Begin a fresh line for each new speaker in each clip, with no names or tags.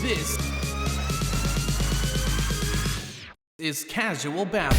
This is Casual Babble.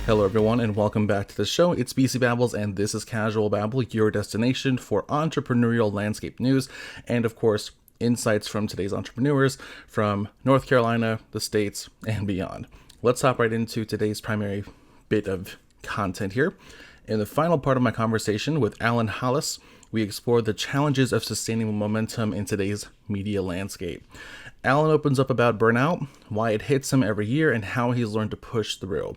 Hello everyone and welcome back to the show. It's BC Babbles and this is Casual Babble, your destination for entrepreneurial landscape news and of course insights from today's entrepreneurs from North Carolina, the States, and beyond. Let's hop right into today's primary bit of content here. In the final part of my conversation with Alan Halas, we explore the challenges of sustaining momentum in today's media landscape. Alan opens up about burnout, why it hits him every year, and how he's learned to push through,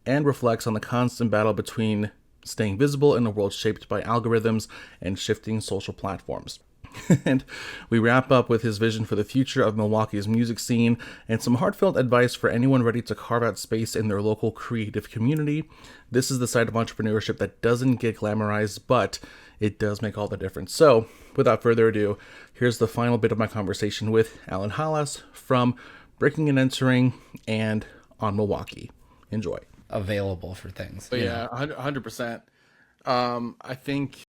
and reflects on the constant battle between staying visible in a world shaped by algorithms and shifting social platforms. And we wrap up with his vision for the future of Milwaukee's music scene and some heartfelt advice for anyone ready to carve out space in their local creative community. This is the side of entrepreneurship that doesn't get glamorized, but it does make all the difference. So, without further ado, here's the final bit of my conversation with Alan Halas from Breaking and Entering and on Milwaukee. Enjoy.
Available for things.
But yeah, 100%. I think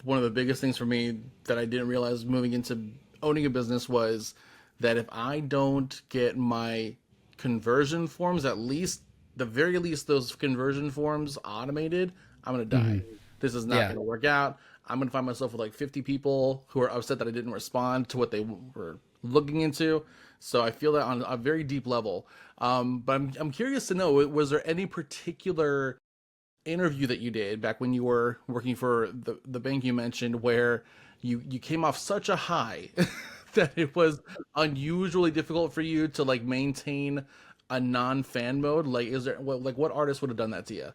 one of the biggest things for me that I didn't realize moving into owning a business was that if I don't get my conversion forms, at least the very least those conversion forms automated, I'm going to die. Mm-hmm. This is not going to work out. I'm going to find myself with like 50 people who are upset that I didn't respond to what they were looking into. So I feel that on a very deep level. But I'm curious to know, was there any particular interview that you did back when you were working for the bank you mentioned where you came off such a high that it was unusually difficult for you to like maintain a non-fan mode? Like, is there what artist would have done that to you?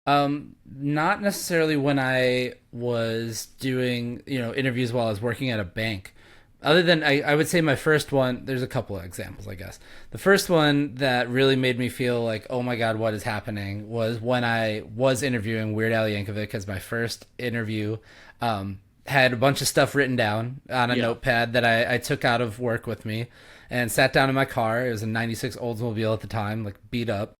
Not necessarily when I was doing, interviews while I was working at a bank. Other than, I would say my first one, there's a couple of examples, I guess. The first one that really made me feel like, oh my God, what is happening, was when I was interviewing Weird Al Yankovic as my first interview. Had a bunch of stuff written down on a notepad that I took out of work with me and sat down in my car. It was a 96 Oldsmobile at the time, like beat up.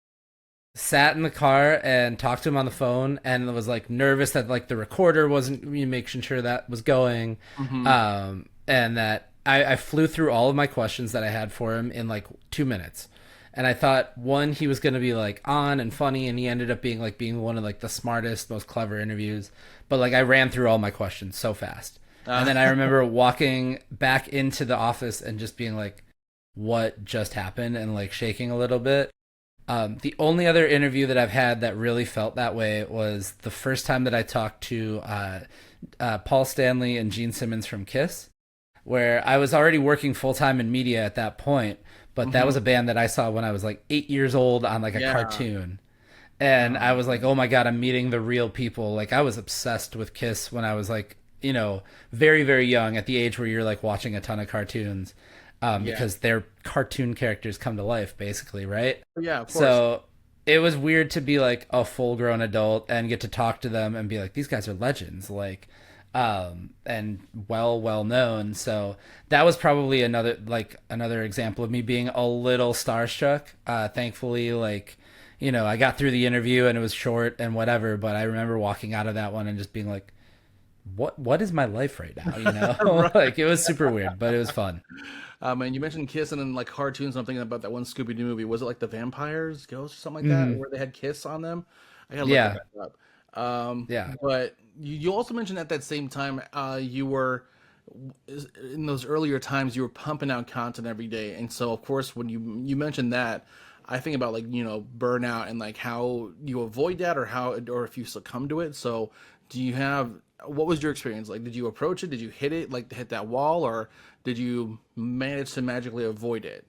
Sat in the car and talked to him on the phone and was like nervous that like the recorder wasn't making sure that was going. Mm-hmm. And that I flew through all of my questions that I had for him in like 2 minutes. And I thought, one, he was going to be like on and funny, and he ended up being one of like the smartest, most clever interviews. But like I ran through all my questions so fast. And then I remember walking back into the office and just being like, what just happened? And like shaking a little bit. The only other interview that I've had that really felt that way was the first time that I talked to Paul Stanley and Gene Simmons from Kiss, where I was already working full-time in media at that point, but that was a band that I saw when I was like 8 years old on like a cartoon. And I was like, oh my God, I'm meeting the real people. Like I was obsessed with Kiss when I was like, very, very young, at the age where you're like watching a ton of cartoons. Because their cartoon characters come to life, basically, right?
Yeah, of course.
So it was weird to be like a full-grown adult and get to talk to them and be like, these guys are legends, like, and well known. So that was probably another example of me being a little starstruck. Thankfully, like, I got through the interview and it was short and whatever, but I remember walking out of that one and just being like, what is my life right now?
Right.
Like it was super weird, but it was fun.
And you mentioned Kiss and then like cartoons. I'm thinking about that one Scooby-Doo movie. Was it like the Vampires, Ghosts, or something like that, where they had Kiss on them? I gotta look that up. But you also mentioned at that same time, you were in those earlier times you were pumping out content every day, and so of course when you mentioned that, I think about like burnout and like how you avoid that or if you succumb to it. So what was your experience like? Did you approach it? Did you hit that wall, or did you manage to magically avoid it?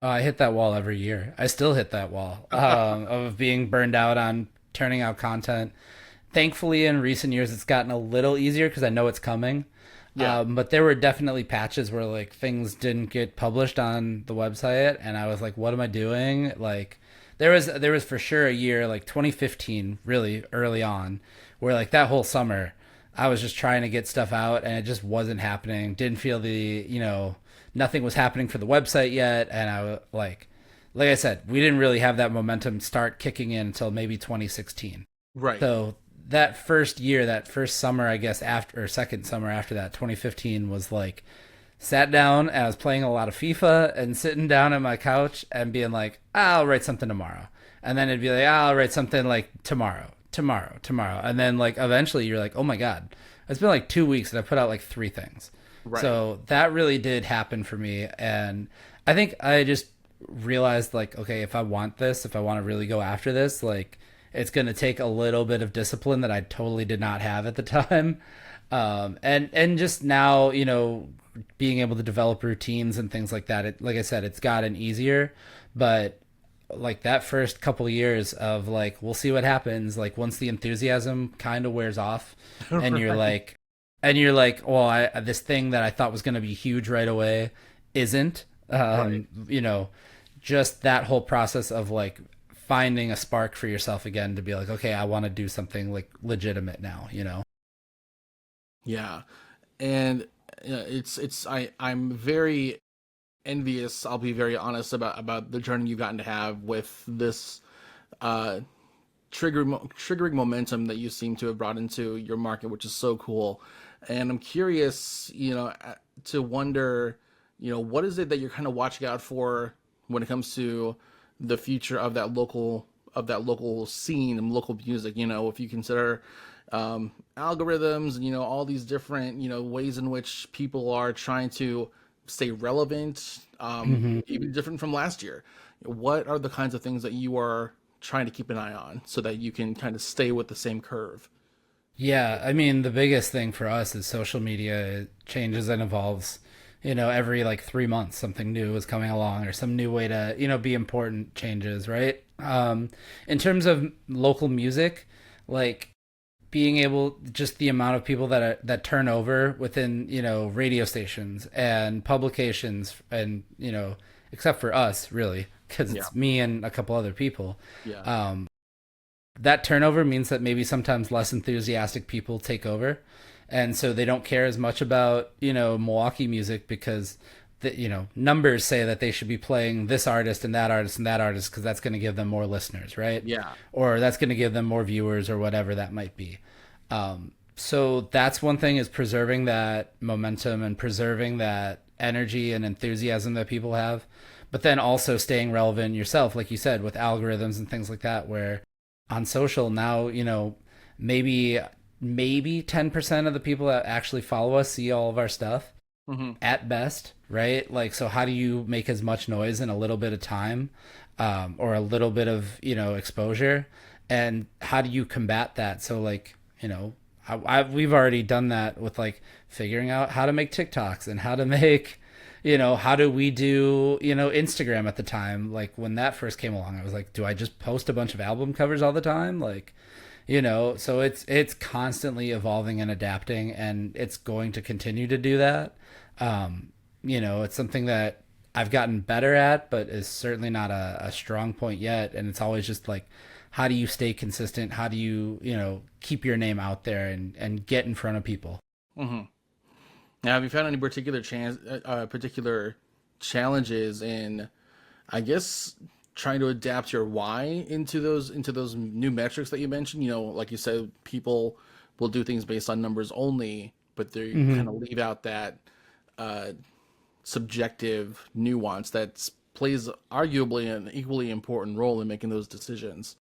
I hit that wall every year. I still hit that wall of being burned out on turning out content. Thankfully, in recent years, it's gotten a little easier because I know it's coming. Yeah. But there were definitely patches where like things didn't get published on the website, and I was like, "What am I doing?" Like, there was for sure a year like 2015, really early on, where like that whole summer, I was just trying to get stuff out, and it just wasn't happening. Didn't feel nothing was happening for the website yet, and I like I said, we didn't really have that momentum start kicking in until maybe 2016.
Right.
So that first year, that first summer, I guess, after, or second summer after that, 2015 was like, sat down and I was playing a lot of FIFA and sitting down on my couch and being like, I'll write something tomorrow. And then it'd be like, I'll write something like tomorrow. And then like eventually you're like, oh my God, it's been like 2 weeks and I put out like 3 things. Right. So that really did happen for me. And I think I just realized like, okay, if I want this, if I want to really go after this, like it's going to take a little bit of discipline that I totally did not have at the time. And just now, you know, being able to develop routines and things like that. Like I said, it's gotten easier, but like that first couple years of like, we'll see what happens. Like once the enthusiasm kind of wears off and you're like, well, this thing that I thought was going to be huge right away isn't, right. You know, just that whole process of like finding a spark for yourself again to be like, okay, I want to do something like legitimate now, you know?
Yeah. And I'm very envious. I'll be very honest about the journey you've gotten to have with this triggering momentum that you seem to have brought into your market, which is so cool. And I'm curious, you know, to wonder, you know, what is it that you're kind of watching out for when it comes to the future of that local scene and local music? You know, if you consider algorithms and, you know, all these different, you know, ways in which people are trying to stay relevant, even different from last year. What are the kinds of things that you are trying to keep an eye on so that you can kind of stay with the same curve?
Yeah, I mean, the biggest thing for us is social media. It changes and evolves. You know, every like 3 months, something new is coming along or some new way to, you know, be important changes, right? In terms of local music, like being able, just the amount of people that turn over within, you know, radio stations and publications and, you know, except for us really, because it's me and a couple other people. Yeah. That turnover means that maybe sometimes less enthusiastic people take over. And so they don't care as much about, you know, Milwaukee music because, you know, numbers say that they should be playing this artist and that artist and that artist because that's going to give them more listeners, right? Yeah. Or that's going to give them more viewers or whatever that might be. So that's one thing, is preserving that momentum and preserving that energy and enthusiasm that people have. But then also staying relevant yourself, like you said, with algorithms and things like that, where on social now, you know, maybe 10% of the people that actually follow us see all of our stuff at best, right? Like, so how do you make as much noise in a little bit of time, or a little bit of, you know, exposure, and how do you combat that? So like, you know, we've already done that with like figuring out how to make TikToks and how to make, you know, how do we do, you know, Instagram at the time. Like when that first came along, I was like, do I just post a bunch of album covers all the time? Like, you know, so it's constantly evolving and adapting, and it's going to continue to do that. You know, it's something that I've gotten better at, but is certainly not a strong point yet. And it's always just like, how do you stay consistent? How do you, you know, keep your name out there and get in front of people?
Mm-hmm. Now, have you found any particular challenges in, I guess, trying to adapt your why into those new metrics that you mentioned? You know, like you said, people will do things based on numbers only, but they kind of leave out that subjective nuance that plays arguably an equally important role in making those decisions.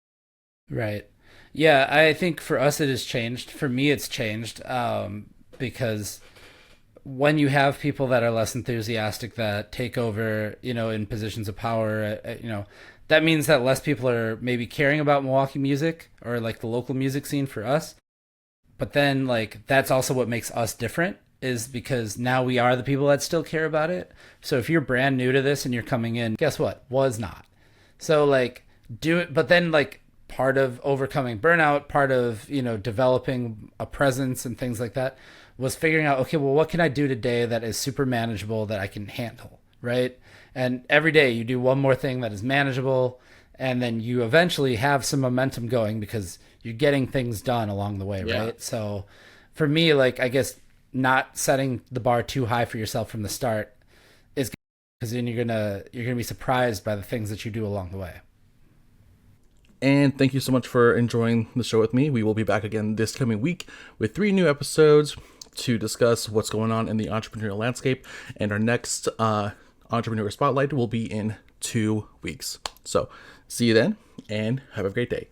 Right. Yeah, I think for us it has changed. For me, it's changed because when you have people that are less enthusiastic that take over, you know, in positions of power, you know, that means that less people are maybe caring about Milwaukee music or like the local music scene for us. But then like, that's also what makes us different, is because now we are the people that still care about it. So if you're brand new to this and you're coming in, guess what? Was not. So like, do it. But then like, part of overcoming burnout, part of, you know, developing a presence and things like that was figuring out, okay, well, what can I do today that is super manageable that I can handle, right? And every day you do one more thing that is manageable, and then you eventually have some momentum going because you're getting things done along the way, right? So for me, like, I guess not setting the bar too high for yourself from the start is good, because then you're gonna be surprised by the things that you do along the way.
And thank you so much for enjoying the show with me. We will be back again this coming week with 3 new episodes to discuss what's going on in the entrepreneurial landscape. And our next Entrepreneur Spotlight will be in 2 weeks. So see you then, and have a great day.